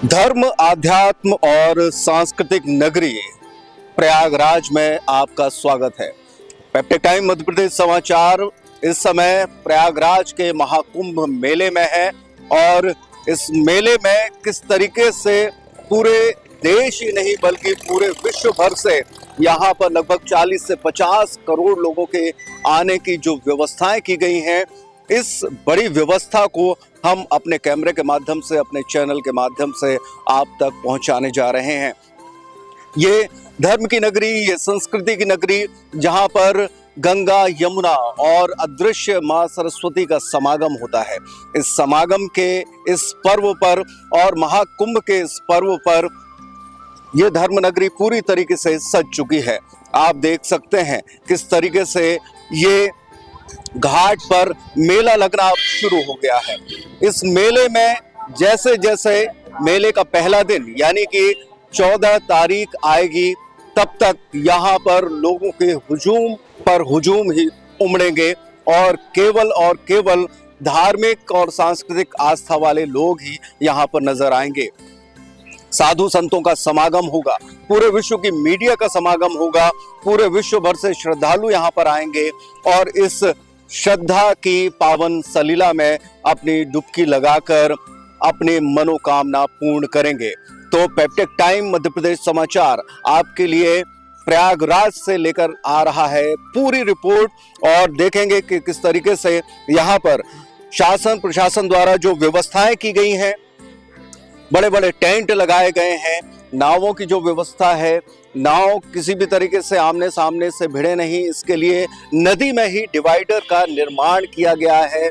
धर्म, आध्यात्म और सांस्कृतिक नगरी प्रयागराज में आपका स्वागत है। पेप्टेक टाइम मध्य प्रदेश समाचार इस समय प्रयागराज के महाकुंभ मेले में है और इस मेले में किस तरीके से पूरे देश ही नहीं बल्कि पूरे विश्व भर से यहाँ पर लगभग 40 से 50 करोड़ लोगों के आने की जो व्यवस्थाएं की गई हैं, इस बड़ी व्यवस्था को हम अपने कैमरे के माध्यम से, अपने चैनल के माध्यम से आप तक पहुंचाने जा रहे हैं। ये धर्म की नगरी, ये संस्कृति की नगरी, जहां पर गंगा, यमुना और अदृश्य मां सरस्वती का समागम होता है। इस समागम के इस पर्व पर और महाकुंभ के इस पर्व पर यह धर्म नगरी पूरी तरीके से सज चुकी है। आप देख सकते हैं किस तरीके से ये घाट पर मेला लगना अब शुरू हो गया है। इस मेले में जैसे जैसे मेले का पहला दिन यानी कि 14 तारीख आएगी, तब तक यहाँ पर लोगों के हुजूम पर हुजूम ही उमड़ेंगे और केवल धार्मिक और सांस्कृतिक आस्था वाले लोग ही यहाँ पर नजर आएंगे। साधु संतों का समागम होगा, पूरे विश्व की मीडिया का समागम होगा, पूरे विश्व भर से श्रद्धालु यहाँ पर आएंगे और इस श्रद्धा की पावन सलीला में अपनी डुबकी लगाकर अपनी मनोकामना पूर्ण करेंगे। तो पेप्टेक टाइम मध्य प्रदेश समाचार आपके लिए प्रयागराज से लेकर आ रहा है पूरी रिपोर्ट और देखेंगे कि किस तरीके से यहाँ पर शासन प्रशासन द्वारा जो व्यवस्थाएं की गई हैं, बड़े बड़े टेंट लगाए गए हैं, नावों की जो व्यवस्था है, नाव किसी भी तरीके से आमने सामने से भिड़े नहीं, इसके लिए नदी में ही डिवाइडर का निर्माण किया गया है।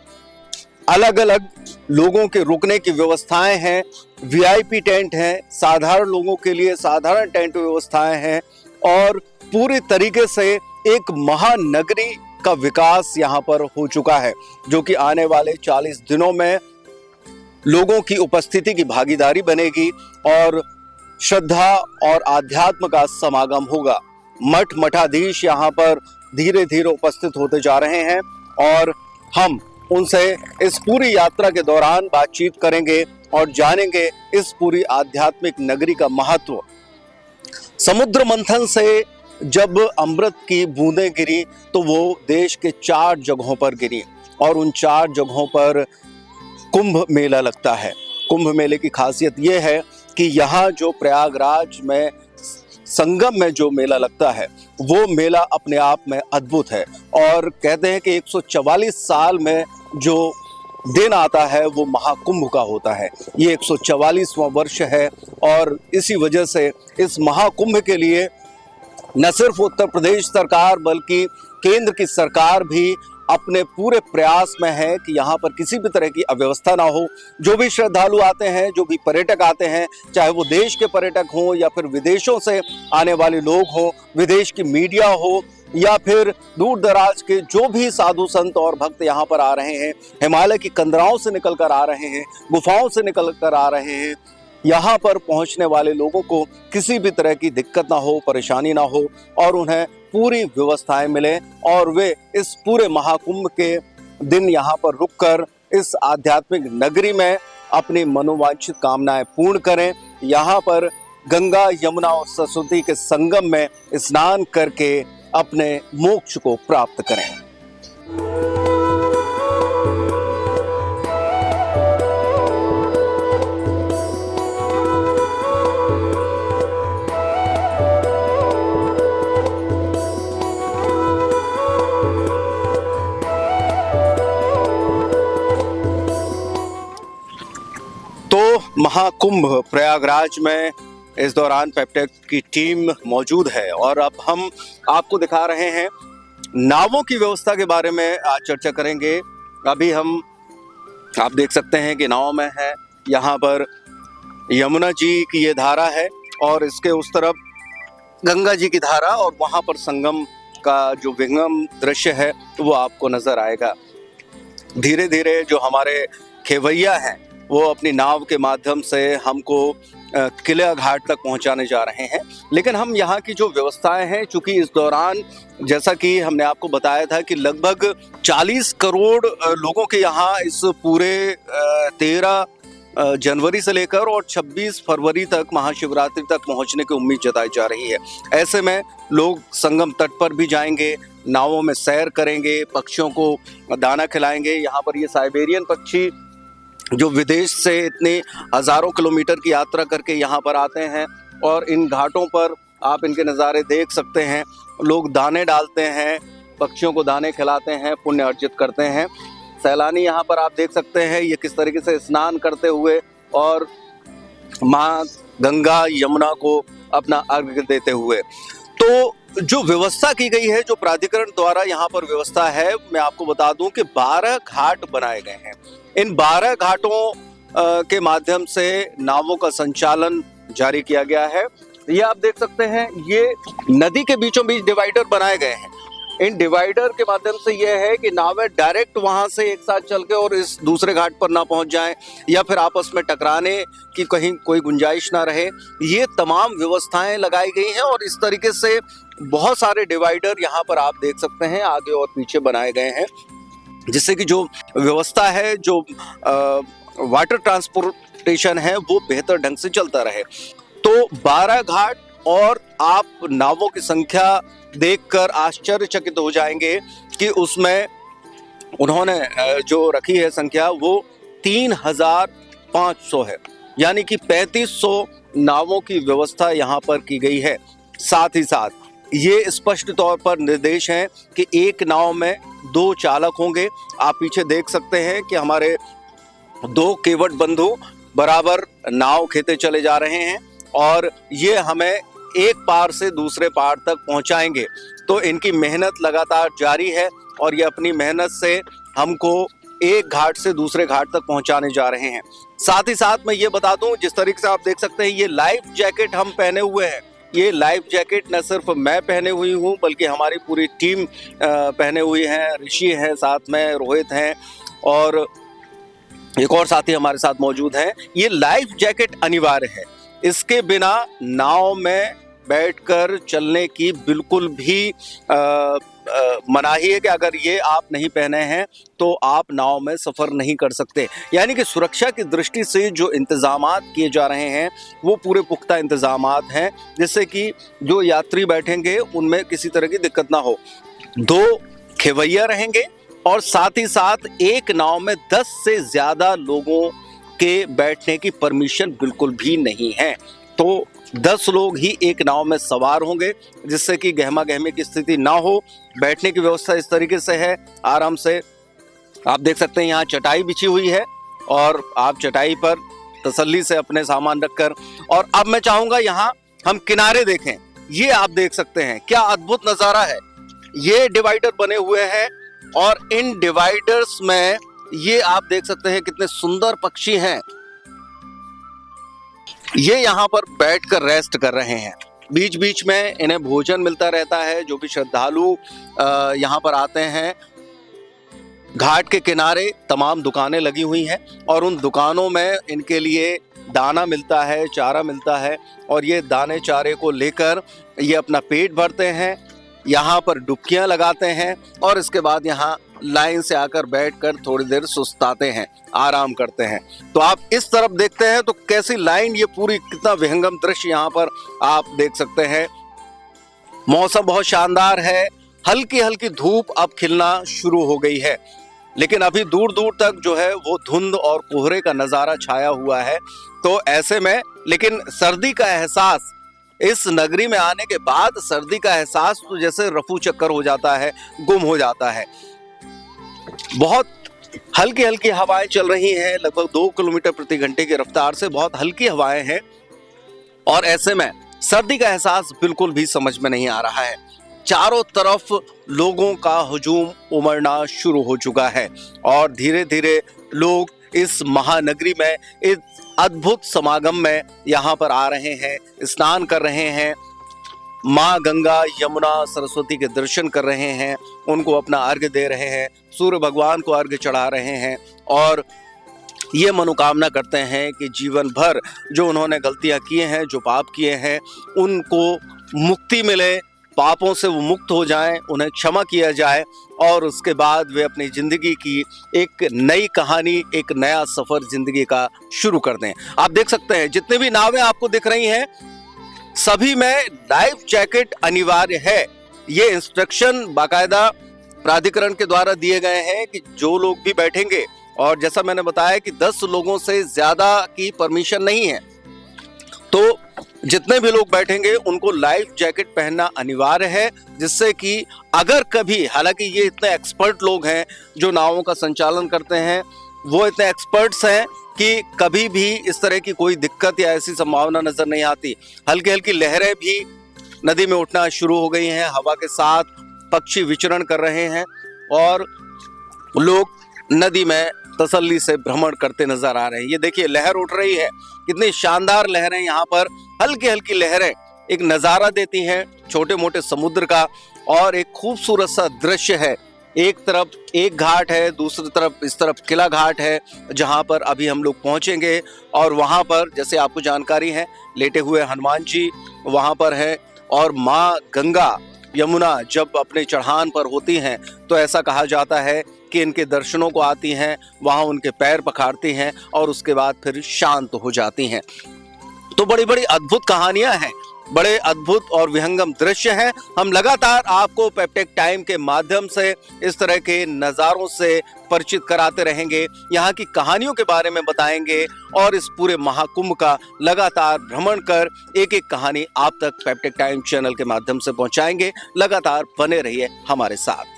अलग अलग लोगों के रुकने की व्यवस्थाएं हैं, वीआईपी टेंट हैं, साधारण लोगों के लिए साधारण टेंट व्यवस्थाएं हैं और पूरी तरीके से एक महानगरी का विकास यहाँ पर हो चुका है, जो कि आने वाले 40 दिनों में लोगों की उपस्थिति की भागीदारी बनेगी और श्रद्धा और आध्यात्म का समागम होगा। मठ मठाधीश यहाँ पर धीरे धीरे उपस्थित होते जा रहे हैं और हम उनसे इस पूरी यात्रा के दौरान बातचीत करेंगे और जानेंगे इस पूरी आध्यात्मिक नगरी का महत्व। समुद्र मंथन से जब अमृत की बूंदें गिरी तो वो देश के 4 जगहों पर गिरी और उन 4 जगहों पर कुंभ मेला लगता है। कुंभ मेले की खासियत यह है कि यहाँ जो प्रयागराज में संगम में जो मेला लगता है वो मेला अपने आप में अद्भुत है और कहते हैं कि 144 साल में जो दिन आता है वो महाकुंभ का होता है। ये 144वां वर्ष है और इसी वजह से इस महाकुंभ के लिए न सिर्फ उत्तर प्रदेश सरकार बल्कि केंद्र की सरकार भी अपने पूरे प्रयास में है कि यहाँ पर किसी भी तरह की अव्यवस्था ना हो। जो भी श्रद्धालु आते हैं, जो भी पर्यटक आते हैं, चाहे वो देश के पर्यटक हों या फिर विदेशों से आने वाले लोग हों, विदेश की मीडिया हो या फिर दूर दराज के जो भी साधु संत और भक्त यहाँ पर आ रहे हैं, हिमालय की कंदराओं से निकल कर आ रहे हैं, गुफाओं से निकल कर आ रहे हैं, यहाँ पर पहुँचने वाले लोगों को किसी भी तरह की दिक्कत ना हो, परेशानी ना हो और उन्हें पूरी व्यवस्थाएं मिले और वे इस पूरे महाकुंभ के दिन यहाँ पर रुककर इस आध्यात्मिक नगरी में अपनी मनोवांछित कामनाएं पूर्ण करें। यहाँ पर गंगा, यमुना और सरस्वती के संगम में स्नान करके अपने मोक्ष को प्राप्त करें। महाकुंभ प्रयागराज में इस दौरान पेप्टेक की टीम मौजूद है और अब हम आपको दिखा रहे हैं नावों की व्यवस्था के बारे में आज चर्चा करेंगे। अभी आप देख सकते हैं कि नाव में है, यहाँ पर यमुना जी की ये धारा है और इसके उस तरफ गंगा जी की धारा और वहाँ पर संगम का जो विंगम दृश्य है वो आपको नजर आएगा। धीरे धीरे जो हमारे खेवैया हैं वो अपनी नाव के माध्यम से हमको किला घाट तक पहुंचाने जा रहे हैं। लेकिन हम यहाँ की जो व्यवस्थाएं हैं, चूंकि इस दौरान जैसा कि हमने आपको बताया था कि लगभग 40 करोड़ लोगों के यहाँ इस पूरे 13 जनवरी से लेकर और 26 फरवरी तक महाशिवरात्रि तक पहुंचने की उम्मीद जताई जा रही है। ऐसे में लोग संगम तट पर भी जाएंगे, नावों में सैर करेंगे, पक्षियों को दाना खिलाएंगे। यहाँ पर ये साइबेरियन पक्षी जो विदेश से इतने हजारों किलोमीटर की यात्रा करके यहाँ पर आते हैं और इन घाटों पर आप इनके नज़ारे देख सकते हैं। लोग दाने डालते हैं, पक्षियों को दाने खिलाते हैं, पुण्य अर्जित करते हैं। सैलानी यहाँ पर आप देख सकते हैं ये किस तरीके से स्नान करते हुए और माँ गंगा यमुना को अपना अर्घ्य देते हुए। तो जो व्यवस्था की गई है, जो प्राधिकरण द्वारा यहाँ पर व्यवस्था है, मैं आपको बता दूं कि 12 घाट बनाए गए हैं। इन 12 घाटों के माध्यम से नावों का संचालन जारी किया गया है। ये आप देख सकते हैं, ये नदी के बीचों बीच डिवाइडर बनाए गए हैं। इन डिवाइडर के माध्यम से यह है कि नावें डायरेक्ट वहां से एक साथ चल के और इस दूसरे घाट पर ना पहुंच जाएं या फिर आपस में टकराने की कहीं कोई गुंजाइश ना रहे। ये तमाम व्यवस्थाएं लगाई गई हैं और इस तरीके से बहुत सारे डिवाइडर यहाँ पर आप देख सकते हैं आगे और पीछे बनाए गए हैं, जिससे कि जो व्यवस्था है, जो वाटर ट्रांसपोर्टेशन है, वो बेहतर ढंग से चलता रहे। तो 12 घाट और आप नावों की संख्या देखकर आश्चर्यचकित हो जाएंगे कि उसमें उन्होंने जो रखी है संख्या वो 3500 है, यानी कि 3500 नावों की व्यवस्था यहाँ पर की गई है। साथ ही साथ ये स्पष्ट तौर पर निर्देश हैं कि एक नाव में 2 चालक होंगे। आप पीछे देख सकते हैं कि हमारे 2 केवट बंधु बराबर नाव खेते चले जा रहे हैं और ये हमें एक पार से दूसरे पार तक पहुंचाएंगे। तो इनकी मेहनत लगातार जारी है और ये अपनी मेहनत से हमको एक घाट से दूसरे घाट तक पहुंचाने जा रहे हैं। साथ ही साथ मैं ये बता दूं, जिस तरीके से आप देख सकते हैं ये लाइफ जैकेट हम पहने हुए हैं। ये लाइफ जैकेट न सिर्फ मैं पहने हुई हूँ बल्कि हमारी पूरी टीम पहने हुई है। ऋषि है साथ में, रोहित हैं और एक और साथी हमारे साथ मौजूद हैं। ये लाइफ जैकेट अनिवार्य है, इसके बिना नाव में बैठकर चलने की बिल्कुल भी मनाही है कि अगर ये आप नहीं पहने हैं तो आप नाव में सफ़र नहीं कर सकते। यानी कि सुरक्षा की दृष्टि से जो इंतज़ामात किए जा रहे हैं वो पूरे पुख्ता इंतज़ामात हैं, जिससे कि जो यात्री बैठेंगे उनमें किसी तरह की दिक्कत ना हो। 2 खेवैया रहेंगे और साथ ही साथ एक नाव में 10 से ज़्यादा लोगों के बैठने की परमिशन बिल्कुल भी नहीं है। तो 10 लोग ही एक नाव में सवार होंगे, जिससे कि गहमा गहमी की स्थिति ना हो। बैठने की व्यवस्था इस तरीके से है, आराम से आप देख सकते हैं। यहाँ चटाई बिछी हुई है और आप चटाई पर तसल्ली से अपने सामान रखकर, और अब मैं चाहूँगा यहाँ हम किनारे देखें। ये आप देख सकते हैं क्या अद्भुत नज़ारा है। ये डिवाइडर बने हुए हैं और इन डिवाइडर्स में ये आप देख सकते हैं कितने सुंदर पक्षी हैं। ये यहाँ पर बैठकर रेस्ट कर रहे हैं। बीच बीच में इन्हें भोजन मिलता रहता है। जो भी श्रद्धालु यहाँ पर आते हैं, घाट के किनारे तमाम दुकानें लगी हुई हैं और उन दुकानों में इनके लिए दाना मिलता है, चारा मिलता है और ये दाने चारे को लेकर ये अपना पेट भरते हैं, यहाँ पर डुबकियाँ लगाते हैं और इसके बाद यहाँ लाइन से आकर बैठकर थोड़ी देर सुस्ताते हैं, आराम करते हैं। तो आप इस तरफ देखते हैं तो कैसी लाइन, ये पूरी कितना विहंगम दृश्य यहाँ पर आप देख सकते हैं। मौसम बहुत शानदार है, हल्की हल्की धूप अब खिलना शुरू हो गई है, लेकिन अभी दूर दूर तक जो है वो धुंध और कोहरे का नज़ारा छाया हुआ है। तो ऐसे में लेकिन सर्दी का एहसास, इस नगरी में आने के बाद सर्दी का एहसास तो जैसे रफू चक्कर हो जाता है, गुम हो जाता है। बहुत हल्की हल्की हवाएं चल रही हैं, लगभग 2 किलोमीटर प्रति घंटे की रफ्तार से बहुत हल्की हवाएं हैं और ऐसे में सर्दी का एहसास बिल्कुल भी समझ में नहीं आ रहा है। चारों तरफ लोगों का हुजूम उमड़ना शुरू हो चुका है और धीरे धीरे लोग इस महानगरी में इस अद्भुत समागम में यहाँ पर आ रहे हैं, स्नान कर रहे हैं, माँ गंगा यमुना सरस्वती के दर्शन कर रहे हैं, उनको अपना अर्घ्य दे रहे हैं, सूर्य भगवान को अर्घ्य चढ़ा रहे हैं और ये मनोकामना करते हैं कि जीवन भर जो उन्होंने गलतियां किए हैं, जो पाप किए हैं, उनको मुक्ति मिले, पापों से वो मुक्त हो जाएं, उन्हें क्षमा किया जाए और उसके बाद वे अपनी ज़िंदगी की एक नई कहानी, एक नया सफ़र ज़िंदगी का शुरू कर दें। आप देख सकते हैं जितने भी नावें आपको दिख रही हैं, सभी में लाइफ जैकेट अनिवार्य है। ये इंस्ट्रक्शन बाकायदा प्राधिकरण के द्वारा दिए गए हैं कि जो लोग भी बैठेंगे, और जैसा मैंने बताया कि 10 लोगों से ज़्यादा की परमिशन नहीं है, तो जितने भी लोग बैठेंगे उनको लाइफ जैकेट पहनना अनिवार्य है, जिससे कि अगर कभी, हालांकि ये इतने एक्सपर्ट लोग हैं जो नावों का संचालन करते हैं, वो इतने एक्सपर्ट्स हैं कि कभी भी इस तरह की कोई दिक्कत या ऐसी संभावना नजर नहीं आती। हल्की हल्की लहरें भी नदी में उठना शुरू हो गई हैं, हवा के साथ पक्षी विचरण कर रहे हैं और लोग नदी में तसल्ली से भ्रमण करते नजर आ रहे हैं। ये देखिए लहर उठ रही है, कितनी शानदार लहरें, यहाँ पर हल्की हल्की लहरें एक नजारा देती हैं छोटे मोटे समुद्र का, और एक खूबसूरत सा दृश्य है। एक तरफ एक घाट है, दूसरी तरफ इस तरफ किला घाट है, जहाँ पर अभी हम लोग पहुंचेंगे और वहाँ पर जैसे आपको जानकारी है, लेटे हुए हनुमान जी वहाँ पर है, और माँ गंगा यमुना जब अपने चढ़ान पर होती हैं तो ऐसा कहा जाता है कि इनके दर्शनों को आती हैं, वहाँ उनके पैर पखारती हैं और उसके बाद फिर शांत हो जाती हैं। तो बड़ी बड़ी अद्भुत कहानियां हैं, बड़े अद्भुत और विहंगम दृश्य हैं। हम लगातार आपको पेप्टेक टाइम के माध्यम से इस तरह के नज़ारों से परिचित कराते रहेंगे, यहाँ की कहानियों के बारे में बताएंगे और इस पूरे महाकुंभ का लगातार भ्रमण कर एक एक कहानी आप तक पेप्टेक टाइम चैनल के माध्यम से पहुंचाएंगे। लगातार बने रहिए हमारे साथ।